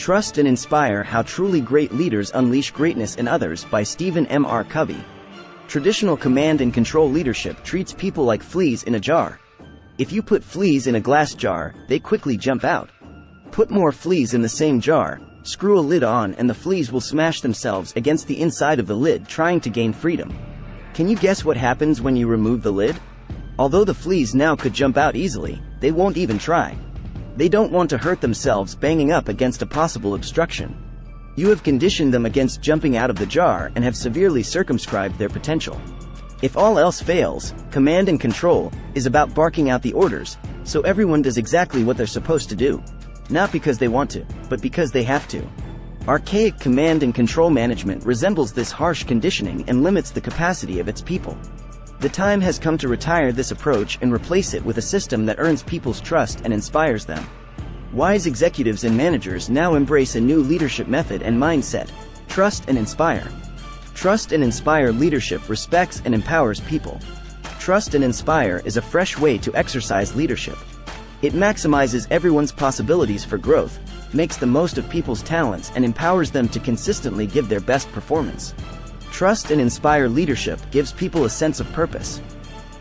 Trust and Inspire: How Truly Great Leaders Unleash Greatness in Others by Stephen M.R. Covey. Traditional command and control leadership treats people like fleas in a jar. If you put fleas in a glass jar, they quickly jump out. Put more fleas in the same jar, screw a lid on, and the fleas will smash themselves against the inside of the lid trying to gain freedom. Can you guess what happens when you remove the lid? Although the fleas now could jump out easily, they won't even try. They don't want to hurt themselves banging up against a possible obstruction. You have conditioned them against jumping out of the jar and have severely circumscribed their potential. If all else fails, command and control is about barking out the orders, so everyone does exactly what they're supposed to do. Not because they want to, but because they have to. Archaic command and control management resembles this harsh conditioning and limits the capacity of its people. The time has come to retire this approach and replace it with a system that earns people's trust and inspires them. Wise executives and managers now embrace a new leadership method and mindset: trust and inspire. Trust and Inspire leadership respects and empowers people. Trust and Inspire is a fresh way to exercise leadership. It maximizes everyone's possibilities for growth, makes the most of people's talents, and empowers them to consistently give their best performance. Trust and Inspire leadership gives people a sense of purpose.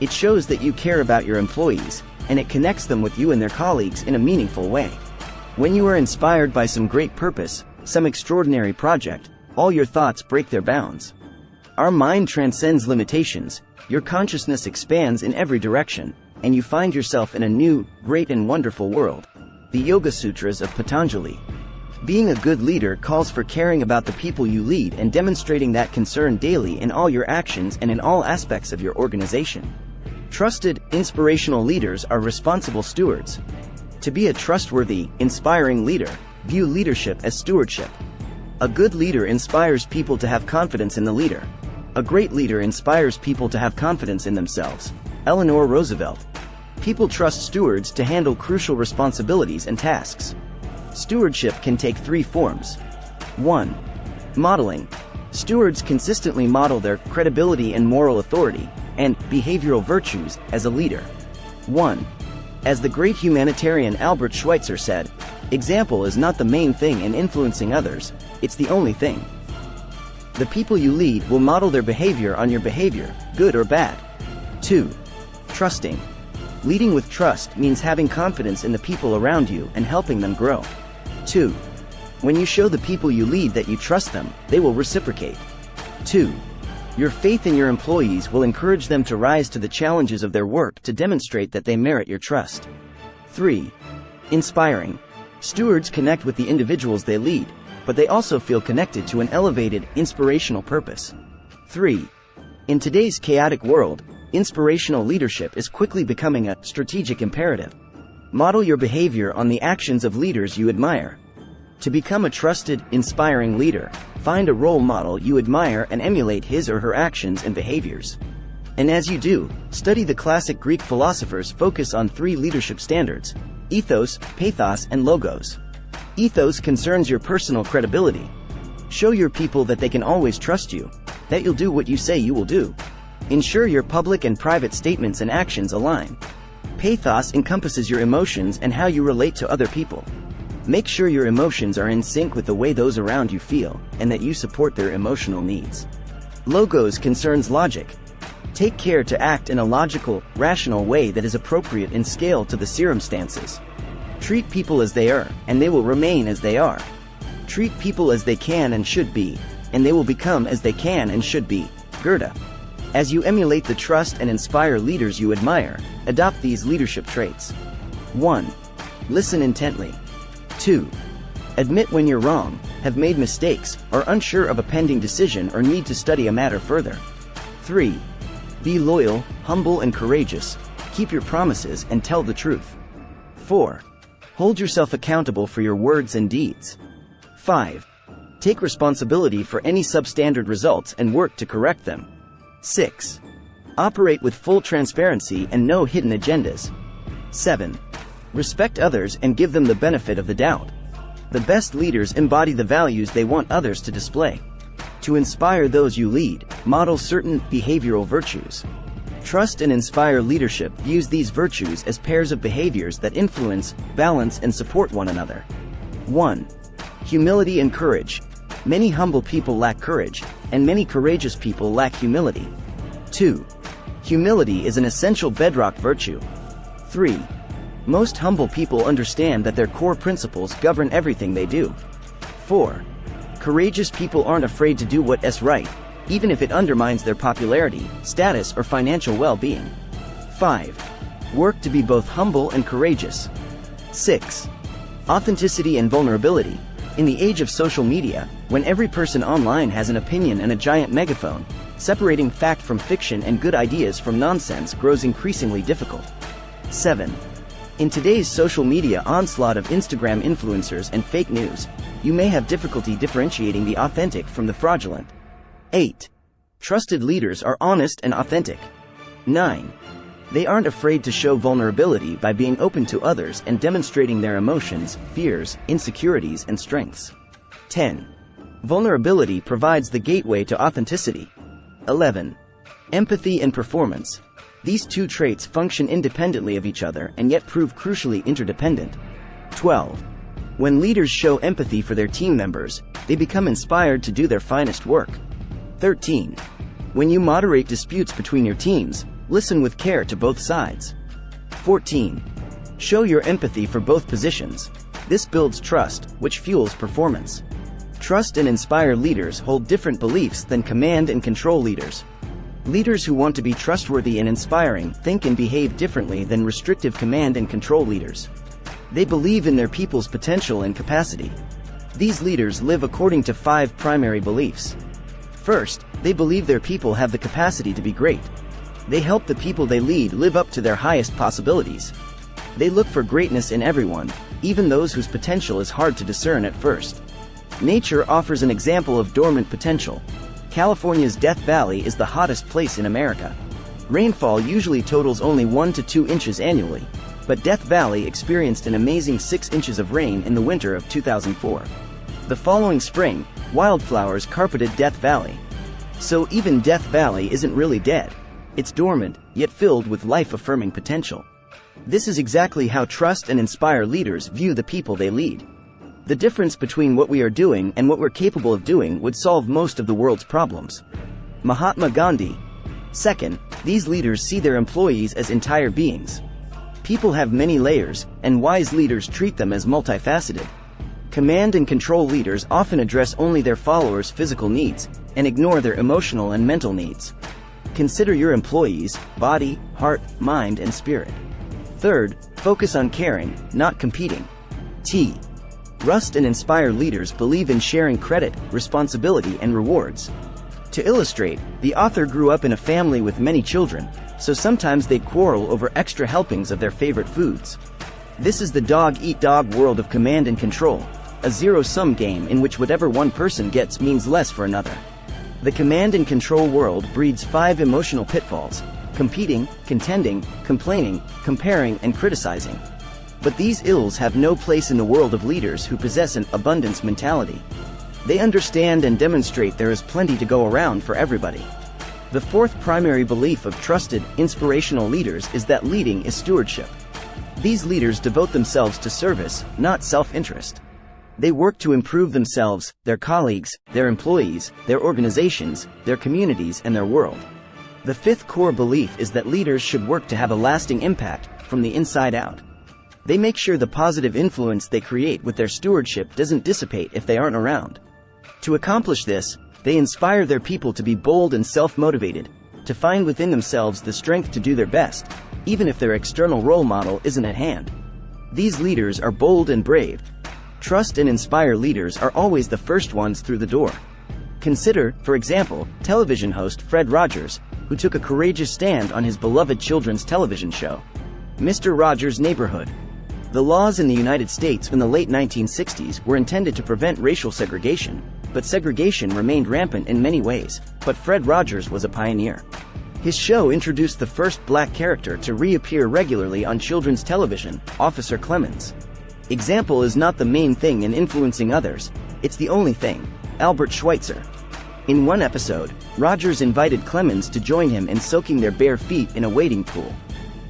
It shows that you care about your employees, and it connects them with you and their colleagues in a meaningful way. When you are inspired by some great purpose, some extraordinary project, all your thoughts break their bounds. Our mind transcends limitations, your consciousness expands in every direction, and you find yourself in a new, great and wonderful world. The Yoga Sutras of Patanjali. Being a good leader calls for caring about the people you lead and demonstrating that concern daily in all your actions and in all aspects of your organization. Trusted, inspirational leaders are responsible stewards. To be a trustworthy, inspiring leader, view leadership as stewardship. A good leader inspires people to have confidence in the leader. A great leader inspires people to have confidence in themselves. Eleanor Roosevelt. People trust stewards to handle crucial responsibilities and tasks. Stewardship can take three forms. 1. Modeling. Stewards consistently model their credibility and moral authority, and behavioral virtues, as a leader. 1. As the great humanitarian Albert Schweitzer said, "Example is not the main thing in influencing others, it's the only thing." The people you lead will model their behavior on your behavior, good or bad. 2. Trusting. Leading with trust means having confidence in the people around you and helping them grow. 2. When you show the people you lead that you trust them, they will reciprocate. 2. Your faith in your employees will encourage them to rise to the challenges of their work to demonstrate that they merit your trust. 3. Inspiring. Stewards connect with the individuals they lead, but they also feel connected to an elevated, inspirational purpose. 3. In today's chaotic world, inspirational leadership is quickly becoming a strategic imperative. Model your behavior on the actions of leaders you admire. To become a trusted, inspiring leader, find a role model you admire and emulate his or her actions and behaviors. And as you do, study the classic Greek philosophers' focus on three leadership standards: ethos, pathos, and logos. Ethos concerns your personal credibility. Show your people that they can always trust you, that you'll do what you say you will do. Ensure your public and private statements and actions align. Pathos encompasses your emotions and how you relate to other people. Make sure your emotions are in sync with the way those around you feel, and that you support their emotional needs. Logos concerns logic. Take care to act in a logical, rational way that is appropriate in scale to the circumstances. Treat people as they are, and they will remain as they are. Treat people as they can and should be, and they will become as they can and should be. Goethe. As you emulate the trust and inspire leaders you admire, adopt these leadership traits. 1. Listen intently. 2. Admit when you're wrong, have made mistakes, are unsure of a pending decision, or need to study a matter further. 3. Be loyal, humble, and courageous. Keep your promises and tell the truth. 4. Hold yourself accountable for your words and deeds. 5. Take responsibility for any substandard results and work to correct them. 6. Operate with full transparency and no hidden agendas. 7. Respect others and give them the benefit of the doubt. The best leaders embody the values they want others to display. To inspire those you lead, model certain behavioral virtues. Trust and Inspire leadership views these virtues as pairs of behaviors that influence, balance, and support one another. 1. Humility and courage. Many humble people lack courage, and many courageous people lack humility. 2. Humility is an essential bedrock virtue. 3. Most humble people understand that their core principles govern everything they do. 4. Courageous people aren't afraid to do what's right, even if it undermines their popularity, status, or financial well-being. 5. Work to be both humble and courageous. 6. Authenticity and vulnerability. In the age of social media, when every person online has an opinion and a giant megaphone, separating fact from fiction and good ideas from nonsense grows increasingly difficult. 7. In today's social media onslaught of Instagram influencers and fake news, you may have difficulty differentiating the authentic from the fraudulent. 8. Trusted leaders are honest and authentic. 9. They aren't afraid to show vulnerability by being open to others and demonstrating their emotions, fears, insecurities, and strengths. 10. Vulnerability provides the gateway to authenticity. 11. Empathy and performance. These two traits function independently of each other and yet prove crucially interdependent. 12. When leaders show empathy for their team members, they become inspired to do their finest work. 13. When you moderate disputes between your teams, listen with care to both sides. 14. Show your empathy for both positions. This builds trust, which fuels performance. Trust and inspire leaders hold different beliefs than command and control leaders. Leaders who want to be trustworthy and inspiring think and behave differently than restrictive command and control leaders. They believe in their people's potential and capacity. These leaders live according to 5 primary beliefs. First, they believe their people have the capacity to be great. They help the people they lead live up to their highest possibilities. They look for greatness in everyone, even those whose potential is hard to discern at first. Nature offers an example of dormant potential. California's Death Valley is the hottest place in America. Rainfall usually totals only 1 to 2 inches annually, but Death Valley experienced an amazing 6 inches of rain in the winter of 2004. The following spring, wildflowers carpeted Death Valley. So even Death Valley isn't really dead. It's dormant, yet filled with life-affirming potential. This is exactly how trust and inspire leaders view the people they lead. The difference between what we are doing and what we're capable of doing would solve most of the world's problems. Mahatma Gandhi. Second, these leaders see their employees as entire beings. People have many layers, and wise leaders treat them as multifaceted. Command and control leaders often address only their followers' physical needs, and ignore their emotional and mental needs. Consider your employees' body, heart, mind, and spirit. Third, focus on caring, not competing. T. Trust and inspire leaders believe in sharing credit, responsibility, and rewards. To illustrate, the author grew up in a family with many children, so sometimes they'd quarrel over extra helpings of their favorite foods. This is the dog-eat-dog world of command and control, a zero-sum game in which whatever one person gets means less for another. The command and control world breeds 5 emotional pitfalls: competing, contending, complaining, comparing, and criticizing. But these ills have no place in the world of leaders who possess an abundance mentality. They understand and demonstrate there is plenty to go around for everybody. The 4th primary belief of trusted, inspirational leaders is that leading is stewardship. These leaders devote themselves to service, not self-interest. They work to improve themselves, their colleagues, their employees, their organizations, their communities, and their world. The 5th core belief is that leaders should work to have a lasting impact, from the inside out. They make sure the positive influence they create with their stewardship doesn't dissipate if they aren't around. To accomplish this, they inspire their people to be bold and self-motivated, to find within themselves the strength to do their best, even if their external role model isn't at hand. These leaders are bold and brave. Trust and inspire leaders are always the first ones through the door. Consider, for example, television host Fred Rogers, who took a courageous stand on his beloved children's television show, Mr. Rogers' Neighborhood. The laws in the United States in the late 1960s were intended to prevent racial segregation, but segregation remained rampant in many ways. But Fred Rogers was a pioneer. His show introduced the first black character to reappear regularly on children's television, Officer Clemens. Example is not the main thing in influencing others, it's the only thing. Albert Schweitzer. In one episode, Rogers invited Clemens to join him in soaking their bare feet in a wading pool.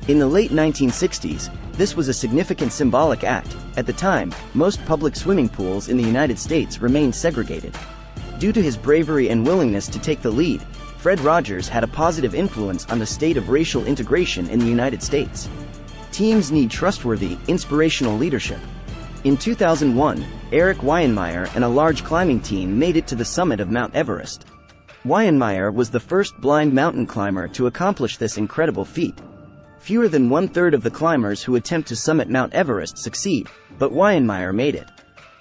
In the late 1960s, this was a significant symbolic act. At the time, most public swimming pools in the United States remained segregated. Due to his bravery and willingness to take the lead, Fred Rogers had a positive influence on the state of racial integration in the United States. Teams need trustworthy, inspirational leadership. In 2001, Eric Weihenmayer and a large climbing team made it to the summit of Mount Everest. Weihenmayer was the first blind mountain climber to accomplish this incredible feat. Fewer than one-third of the climbers who attempt to summit Mount Everest succeed, but Weihenmayer made it.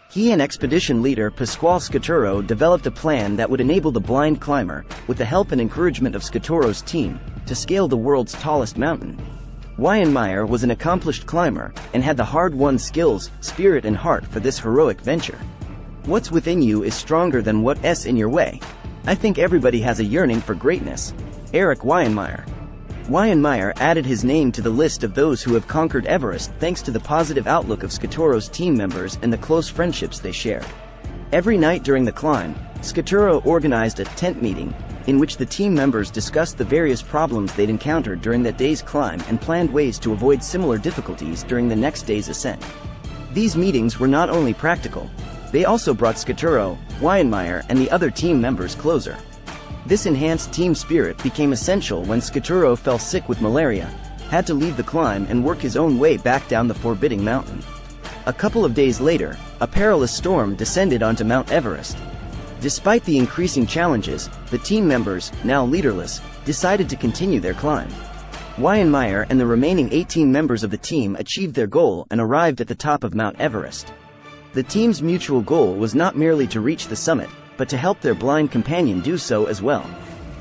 He and expedition leader Pasquale Scaturo developed a plan that would enable the blind climber, with the help and encouragement of Scaturo's team, to scale the world's tallest mountain. Weihenmayer was an accomplished climber, and had the hard-won skills, spirit and heart for this heroic venture. What's within you is stronger than what's in your way. I think everybody has a yearning for greatness. Eric Weihenmayer. Weihenmayer added his name to the list of those who have conquered Everest thanks to the positive outlook of Scaturo's team members and the close friendships they shared. Every night during the climb, Scaturo organized a tent meeting, in which the team members discussed the various problems they'd encountered during that day's climb and planned ways to avoid similar difficulties during the next day's ascent. These meetings were not only practical, they also brought Scaturo, Weihenmayer and the other team members closer. This enhanced team spirit became essential when Scaturo fell sick with malaria, had to leave the climb and work his own way back down the forbidding mountain. A couple of days later, a perilous storm descended onto Mount Everest. Despite the increasing challenges, the team members, now leaderless, decided to continue their climb. Weihenmayer and the remaining 18 members of the team achieved their goal and arrived at the top of Mount Everest. The team's mutual goal was not merely to reach the summit, but to help their blind companion do so as well.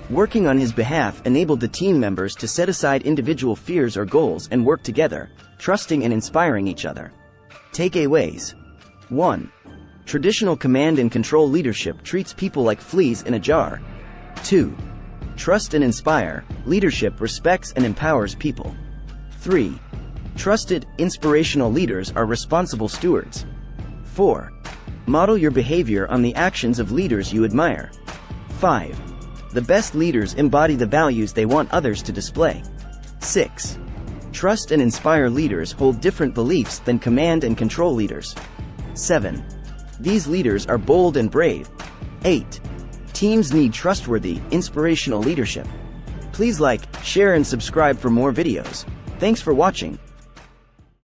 Working on his behalf enabled the team members to set aside individual fears or goals and work together, trusting and inspiring each other. Takeaways. 1. Traditional command and control leadership treats people like fleas in a jar. 2. Trust and inspire, leadership respects and empowers people. 3. Trusted, inspirational leaders are responsible stewards. 4. Model your behavior on the actions of leaders you admire. 5. The best leaders embody the values they want others to display. 6. Trust and inspire leaders hold different beliefs than command and control leaders. 7. These leaders are bold and brave. 8. Teams need trustworthy, inspirational leadership. Please like, share and subscribe for more videos. Thanks for watching.